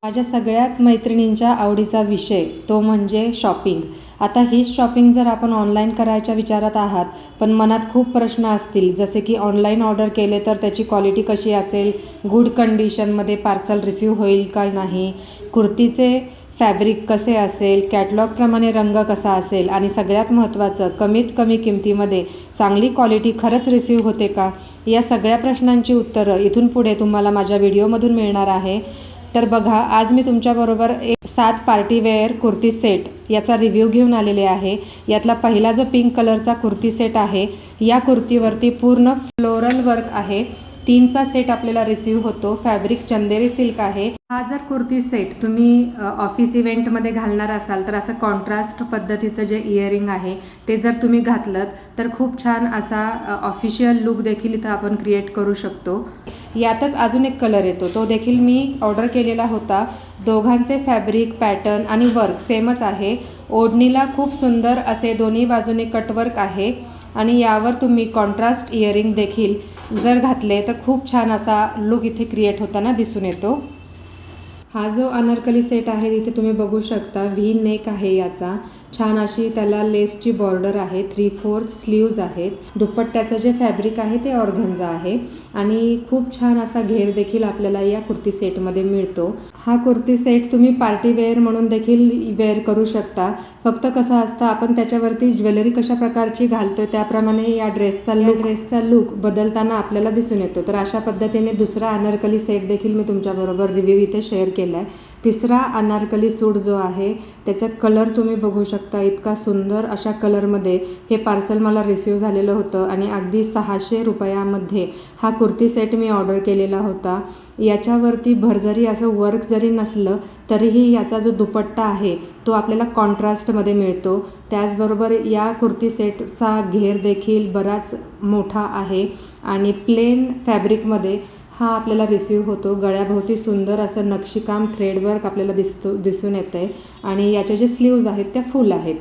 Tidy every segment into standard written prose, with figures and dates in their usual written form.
माझ्या सगळ्याच मैत्रिणींच्या आवडीचा विषय तो म्हणजे शॉपिंग. आता हीच शॉपिंग जर आपण ऑनलाईन करायच्या विचारात आहात, पण मनात खूप प्रश्न असतील, जसे की ऑनलाईन ऑर्डर केले तर त्याची क्वालिटी कशी असेल, गुड कंडिशनमध्ये पार्सल रिसीव होईल का नाही, कुर्तीचे फॅब्रिक कसे असेल, कॅटलॉगप्रमाणे रंग कसा असेल आणि सगळ्यात महत्त्वाचं कमीत कमी किमतीमध्ये चांगली क्वालिटी खरंच रिसीव होते का, या सगळ्या प्रश्नांची उत्तरं इथून पुढे तुम्हाला माझ्या व्हिडिओमधून मिळणार आहे. तर बघा, आज मी तुमच्याबरोबर 7 पार्टीवेअर कुर्ती सेट याचा रिव्ह्यू घेऊन आलेले आहे. यातला पहिला जो पिंक कलरचा कुर्ती सेट आहे, या कुर्तीवरती पूर्ण फ्लोरल वर्क आहे. 3चा सेट आपल्याला रिसीव होतो. फॅब्रिक चंदेरी सिल्क आहे. हा जर कुर्ती सेट तुम्ही ऑफिस इव्हेंटमध्ये घालणार असाल तर असं कॉन्ट्रास्ट पद्धतीचं जे इयरिंग आहे ते जर तुम्ही घातलं तर खूप छान असा ऑफिशियल लुक देखील इथं आपण क्रिएट करू शकतो. यातच अजून एक कलर येतो, तो देखील मी ऑर्डर केलेला होता. दोघांचे फॅब्रिक पॅटर्न आणि वर्क सेमच आहे. ओढणीला खूप सुंदर असे दोन्ही बाजूने कटवर्क आहे आणि यावर तुम्ही कॉन्ट्रास्ट इयरिंग देखील जर घातले तर खूप छान असा लुक इथे क्रिएट होताना दिसून येतो. हा जो अनारकली सेट आहे इथे तुम्ही बघू शकता, व्ही नेक आहे याचा. छान अशी त्याला लेसची बॉर्डर आहे. 3/4 स्लीव्ज आहेत. दुपट्ट्याचं जे फॅब्रिक आहे ते ऑर्गन्झा आहे आणि खूप छान असा घेर देखील आपल्याला या कुर्ती सेटमध्ये मिळतो. हा कुर्ती सेट तुम्ही पार्टी वेअर म्हणून देखील वेअर करू शकता. फक्त कसं असतं, आपण त्याच्यावरती ज्वेलरी कशा प्रकारची घालतोय त्याप्रमाणे या ड्रेसचा लुक बदलताना आपल्याला दिसून येतो. तर अशा पद्धतीने दुसरा अनारकली सेट देखील मी तुमच्याबरोबर रिव्ह्यू इथे शेअर केला आहे. तिसरा अनारकली सूट जो आहे त्याचा कलर तुम्ही बघू शकता. इतका सुंदर अशा कलरमध्ये हे पार्सल मला रिसीव झालेलं होतं आणि अगदी 600 रुपयामध्ये हा कुर्ती सेट मी ऑर्डर केलेला होता. याच्यावरती भरजरी असं वर्क जरी नसलं तरीही याचा जो दुपट्टा आहे तो आपल्याला कॉन्ट्रास्टमध्ये मिळतो. त्याचबरोबर या कुर्ती सेटचा घेर देखील बराच मोठा आहे आणि प्लेन फॅब्रिकमध्ये हा आपल्याला रिसीव होतो. गळ्याभोवती सुंदर असं नक्षीकाम थ्रेडवर्क आपल्याला दिसून येतं आहे आणि याचे जे स्लीव्ज आहेत त्या फुल आहेत.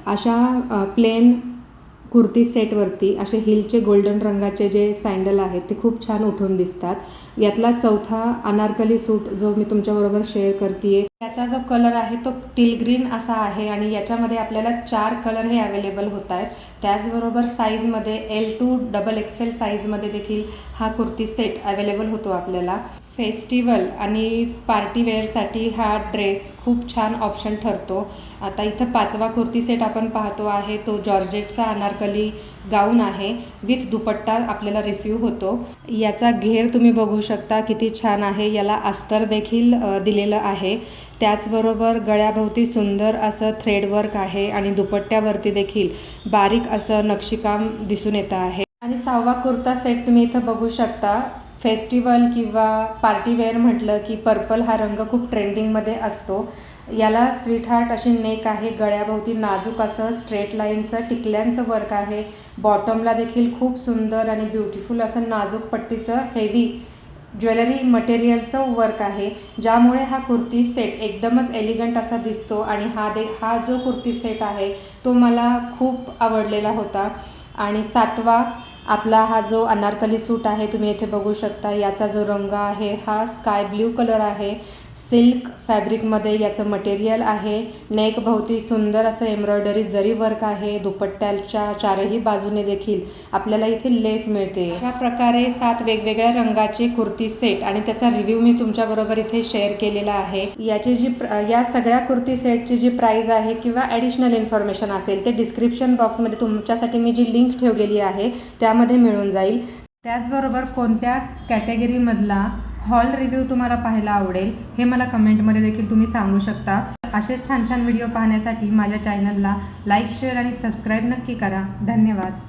अशा प्लेन कुर्ती सेटवरती असे हिलचे गोल्डन रंगाचे जे सँडल आहेत ते खूप छान उठून दिसतात. यातला चौथा अनारकली सूट जो मी तुमच्याबरोबर शेअर करते, त्याचा जो कलर आहे तो टील ग्रीन असा आहे आणि याच्यामध्ये आपल्याला 4 कलर हे अवेलेबल होत आहेत. त्याचबरोबर साईजमध्ये L to XXL साईजमध्ये देखील हा कुर्ती सेट अवेलेबल होतो आपल्याला. फेस्टिवल आणि पार्टीवेअरसाठी हा ड्रेस खूप छान ऑप्शन ठरतो. आता इथं 5वा कुर्ती सेट आपण पाहतो आहे तो जॉर्जेटचा अनारकली गाऊन आहे विथ दुपट्टा आपल्याला रिसीव होतो. याचा घेर तुम्ही बघू शकता किती छान आहे. याला अस्तर देखील दिलेलं आहे. त्याचबरोबर गळ्याभोवती सुंदर असं थ्रेडवर्क आहे आणि दुपट्ट्यावरती देखील बारीक असं नक्षीकाम दिसून येतं आहे. आणि 6वा कुर्ता सेट तुम्ही इथं बघू शकता. फेस्टिवल किंवा पार्टीवेअर म्हटलं की पर्पल हा रंग खूप ट्रेंडिंगमध्ये असतो. याला स्वीटहार्ट अशी नेक आहे. गळ्याभोवती नाजूक असं स्ट्रेट लाईनचं टिकल्यांचं वर्क आहे. बॉटमला देखील खूप सुंदर आणि ब्युटिफुल असं नाजूक पट्टीचं हेवी ज्वेलरी मटेरियलचं वर्क आहे, ज्यामुळे हा कुर्ती सेट एकदमच एलिगंट असा दिसतो आणि हा जो कुर्ती सेट आहे तो मला खूप आवडलेला होता. आणि 7वा आपला हा जो अनारकली सूट आहे तुम्ही इथे बघू शकता. याचा जो रंग आहे हा स्काय ब्ल्यू कलर आहे. सिल्क फॅब्रिकमध्ये याचं मटेरियल आहे. नेक भोवती सुंदर असं एम्ब्रॉयडरी जरी वर्क आहे. दुपट्ट्याच्या 4ही बाजूने देखील आपल्याला इथे लेस मिळते. अशा प्रकारे 7 वेगवेगळ्या रंगाचे कुर्ती सेट आणि त्याचा रिव्ह्यू मी तुमच्याबरोबर इथे शेअर केलेला आहे. या सगळ्या कुर्ती सेटची जी प्राईज आहे किंवा ॲडिशनल इन्फॉर्मेशन असेल ते डिस्क्रिप्शन बॉक्समध्ये तुमच्यासाठी मी जी लिंक ठेवलेली आहे त्यामध्ये मिळून जाईल. त्याचबरोबर कोणत्या कॅटेगरीमधला हॉल रिव्ह्यू तुम्हाला पाहायला आवडेल हे मला कमेंटमध्ये देखील तुम्ही सांगू शकता. असेच छान छान व्हिडिओ पाहण्यासाठी माझ्या चॅनलला लाईक, शेअर आणि सबस्क्राईब नक्की करा. धन्यवाद.